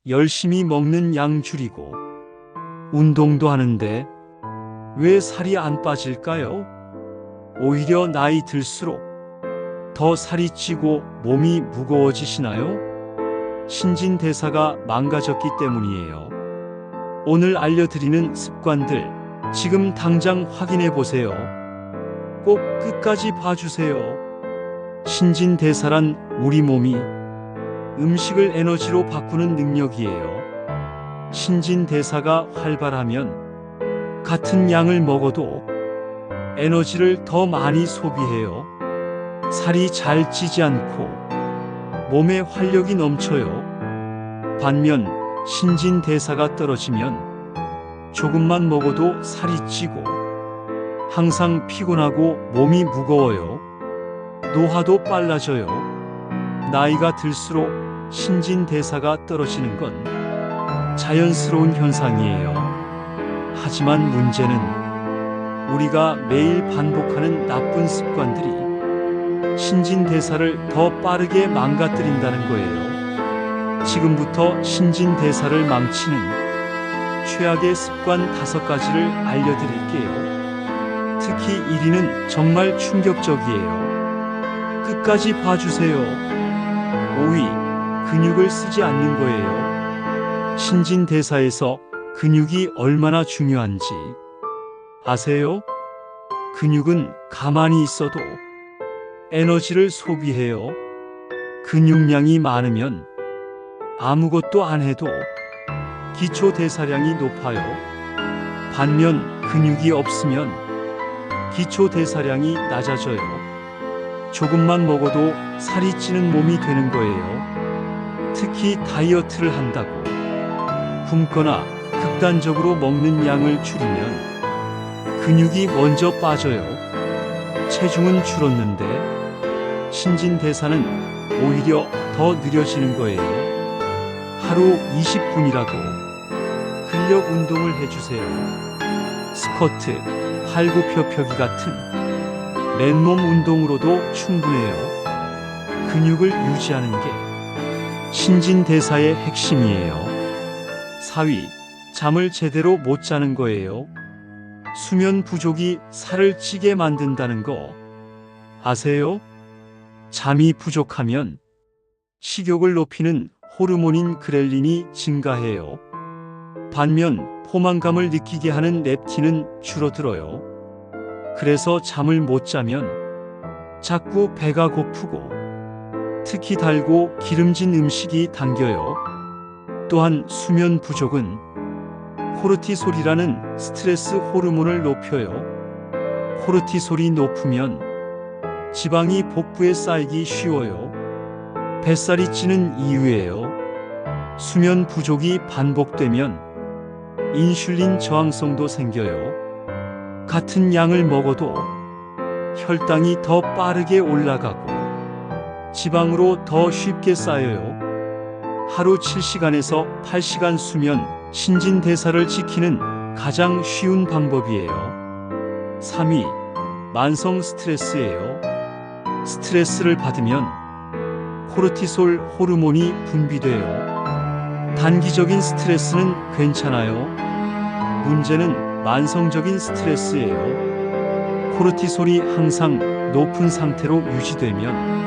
열심히 먹는 양 줄이고 운동도 하는데 왜 살이 안 빠질까요? 오히려 나이 들수록 더 살이 찌고 몸이 무거워지시나요? 신진대사가 망가졌기 때문이에요. 오늘 알려드리는 습관들 지금 당장 확인해 보세요. 꼭 끝까지 봐주세요. 신진대사란 우리 몸이 음식을 에너지로 바꾸는 능력이에요. 신진대사가 활발하면 같은 양을 먹어도 에너지를 더 많이 소비해요. 살이 잘 찌지 않고 몸에 활력이 넘쳐요. 반면 신진대사가 떨어지면 조금만 먹어도 살이 찌고 항상 피곤하고 몸이 무거워요. 노화도 빨라져요. 나이가 들수록 신진대사가 떨어지는 건 자연스러운 현상이에요. 하지만 문제는 우리가 매일 반복하는 나쁜 습관들이 신진대사를 더 빠르게 망가뜨린다는 거예요. 지금부터 신진대사를 망치는 최악의 습관 5가지를 알려드릴게요. 특히 1위는 정말 충격적이에요. 끝까지 봐주세요. 5위, 근육을 쓰지 않는 거예요. 신진대사에서 근육이 얼마나 중요한지 아세요? 근육은 가만히 있어도 에너지를 소비해요. 근육량이 많으면 아무것도 안 해도 기초 대사량이 높아요. 반면 근육이 없으면 기초 대사량이 낮아져요. 조금만 먹어도 살이 찌는 몸이 되는 거예요. 특히 다이어트를 한다고 굶거나 극단적으로 먹는 양을 줄이면 근육이 먼저 빠져요. 체중은 줄었는데 신진대사는 오히려 더 느려지는 거예요. 하루 20분이라도 근력 운동을 해주세요. 스쿼트, 팔굽혀펴기 같은 맨몸 운동으로도 충분해요. 근육을 유지하는 게 신진대사의 핵심이에요. 4위, 잠을 제대로 못 자는 거예요. 수면 부족이 살을 찌게 만든다는 거 아세요? 잠이 부족하면 식욕을 높이는 호르몬인 그렐린이 증가해요. 반면 포만감을 느끼게 하는 렙틴은 줄어들어요. 그래서 잠을 못 자면 자꾸 배가 고프고 특히 달고 기름진 음식이 당겨요. 또한 수면 부족은 코르티솔이라는 스트레스 호르몬을 높여요. 코르티솔이 높으면 지방이 복부에 쌓이기 쉬워요. 뱃살이 찌는 이유예요. 수면 부족이 반복되면 인슐린 저항성도 생겨요. 같은 양을 먹어도 혈당이 더 빠르게 올라가고 지방으로 더 쉽게 쌓여요. 하루 7시간에서 8시간 수면, 신진대사를 지키는 가장 쉬운 방법이에요. 3위, 만성 스트레스예요. 스트레스를 받으면 코르티솔 호르몬이 분비돼요. 단기적인 스트레스는 괜찮아요. 문제는 만성적인 스트레스예요. 코르티솔이 항상 높은 상태로 유지되면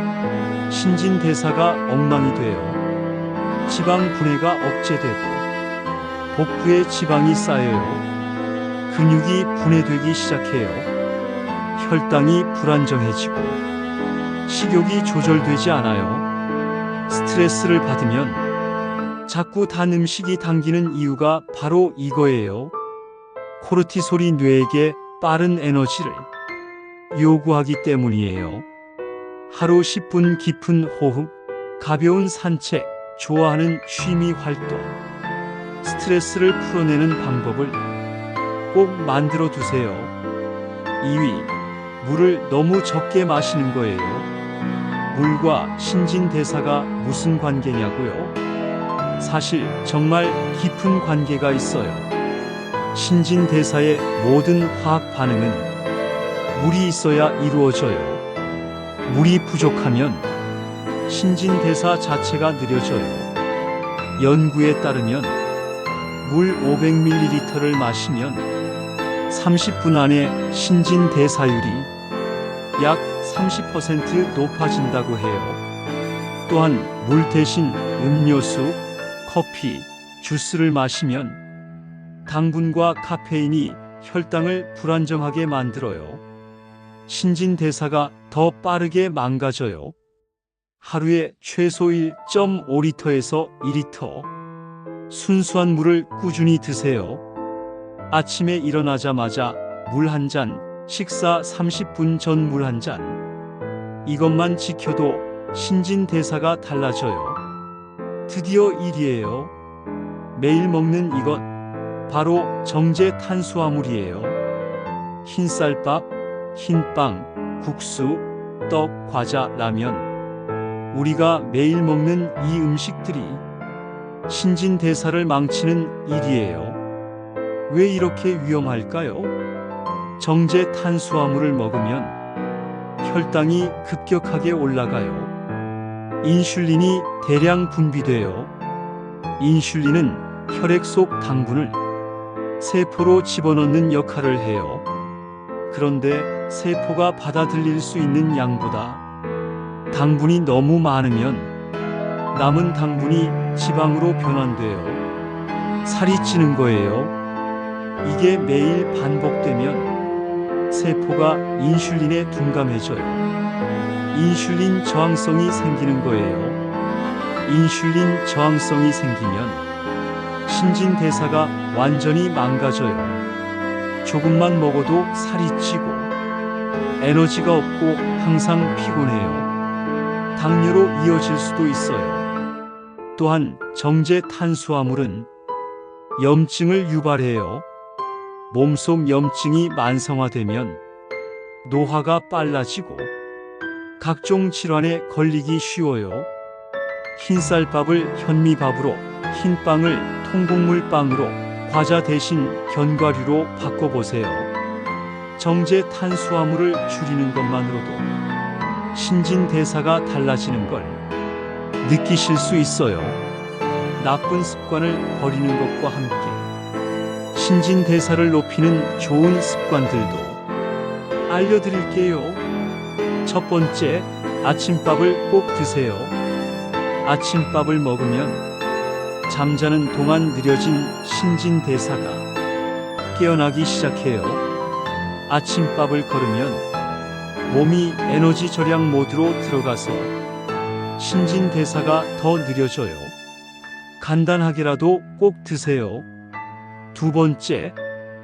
신진대사가 엉망이 돼요. 지방 분해가 억제되고 복부에 지방이 쌓여요. 근육이 분해되기 시작해요. 혈당이 불안정해지고 식욕이 조절되지 않아요. 스트레스를 받으면 자꾸 단 음식이 당기는 이유가 바로 이거예요. 코르티솔이 뇌에게 빠른 에너지를 요구하기 때문이에요. 하루 10분 깊은 호흡, 가벼운 산책, 좋아하는 취미 활동, 스트레스를 풀어내는 방법을 꼭 만들어 두세요. 2위, 물을 너무 적게 마시는 거예요. 물과 신진대사가 무슨 관계냐고요? 사실 정말 깊은 관계가 있어요. 신진대사의 모든 화학 반응은 물이 있어야 이루어져요. 물이 부족하면 신진대사 자체가 느려져요. 연구에 따르면 물 500ml를 마시면 30분 안에 신진대사율이 약 30% 높아진다고 해요. 또한 물 대신 음료수, 커피, 주스를 마시면 당분과 카페인이 혈당을 불안정하게 만들어요. 신진대사가 더 빠르게 망가져요. 하루에 최소 1.5리터에서 2리터 순수한 물을 꾸준히 드세요. 아침에 일어나자마자 물 한 잔, 식사 30분 전 물 한 잔. 이것만 지켜도 신진대사가 달라져요. 드디어 1위예요. 매일 먹는 이것, 바로 정제 탄수화물이에요. 흰쌀밥, 흰빵, 국수, 떡, 과자, 라면. 우리가 매일 먹는 이 음식들이 신진대사를 망치는 일이에요. 왜 이렇게 위험할까요? 정제 탄수화물을 먹으면 혈당이 급격하게 올라가요. 인슐린이 대량 분비돼요. 인슐린은 혈액 속 당분을 세포로 집어넣는 역할을 해요. 그런데 세포가 받아들일 수 있는 양보다 당분이 너무 많으면 남은 당분이 지방으로 변환돼요. 살이 찌는 거예요. 이게 매일 반복되면 세포가 인슐린에 둔감해져요. 인슐린 저항성이 생기는 거예요. 인슐린 저항성이 생기면 신진대사가 완전히 망가져요. 조금만 먹어도 살이 찌고 에너지가 없고 항상 피곤해요. 당뇨로 이어질 수도 있어요. 또한 정제 탄수화물은 염증을 유발해요. 몸속 염증이 만성화되면 노화가 빨라지고 각종 질환에 걸리기 쉬워요. 흰쌀밥을 현미밥으로, 흰빵을 통곡물빵으로, 과자 대신 견과류로 바꿔보세요. 정제 탄수화물을 줄이는 것만으로도 신진대사가 달라지는 걸 느끼실 수 있어요. 나쁜 습관을 버리는 것과 함께 신진대사를 높이는 좋은 습관들도 알려드릴게요. 첫 번째, 아침밥을 꼭 드세요. 아침밥을 먹으면 잠자는 동안 느려진 신진대사가 깨어나기 시작해요. 아침밥을 거르면 몸이 에너지 절약 모드로 들어가서 신진대사가 더 느려져요. 간단하게라도 꼭 드세요. 두 번째,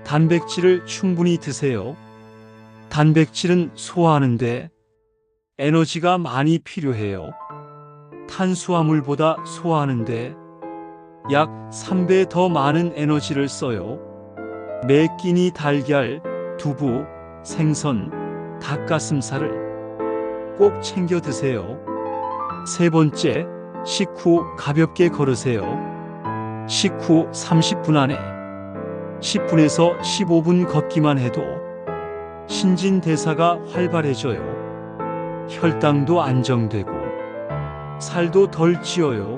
단백질을 충분히 드세요. 단백질은 소화하는데 에너지가 많이 필요해요. 탄수화물보다 소화하는데 약 3배 더 많은 에너지를 써요. 매 끼니 달걀, 두부, 생선, 닭가슴살을 꼭 챙겨 드세요. 세 번째, 식후 가볍게 걸으세요. 식후 30분 안에 10분에서 15분 걷기만 해도 신진대사가 활발해져요. 혈당도 안정되고 살도 덜 찌어요.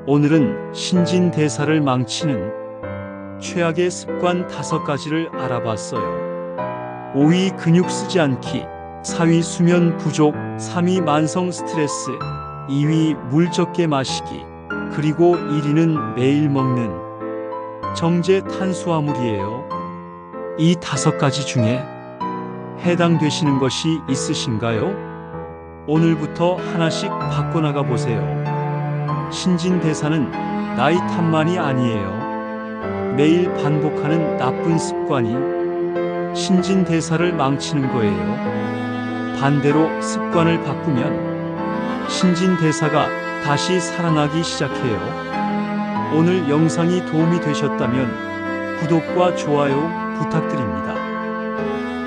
오늘은 신진대사를 망치는 최악의 습관 5가지를 알아봤어요. 5위 근육 쓰지 않기, 4위 수면 부족, 3위 만성 스트레스, 2위 물 적게 마시기, 그리고 1위는 매일 먹는 정제 탄수화물이에요. 이 5가지 중에 해당되시는 것이 있으신가요? 오늘부터 하나씩 바꿔나가 보세요. 신진대사는 나이 탓만이 아니에요. 매일 반복하는 나쁜 습관이 신진대사를 망치는 거예요. 반대로 습관을 바꾸면 신진대사가 다시 살아나기 시작해요. 오늘 영상이 도움이 되셨다면 구독과 좋아요 부탁드립니다.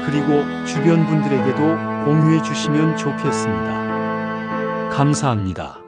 그리고 주변 분들에게도 공유해 주시면 좋겠습니다. 감사합니다.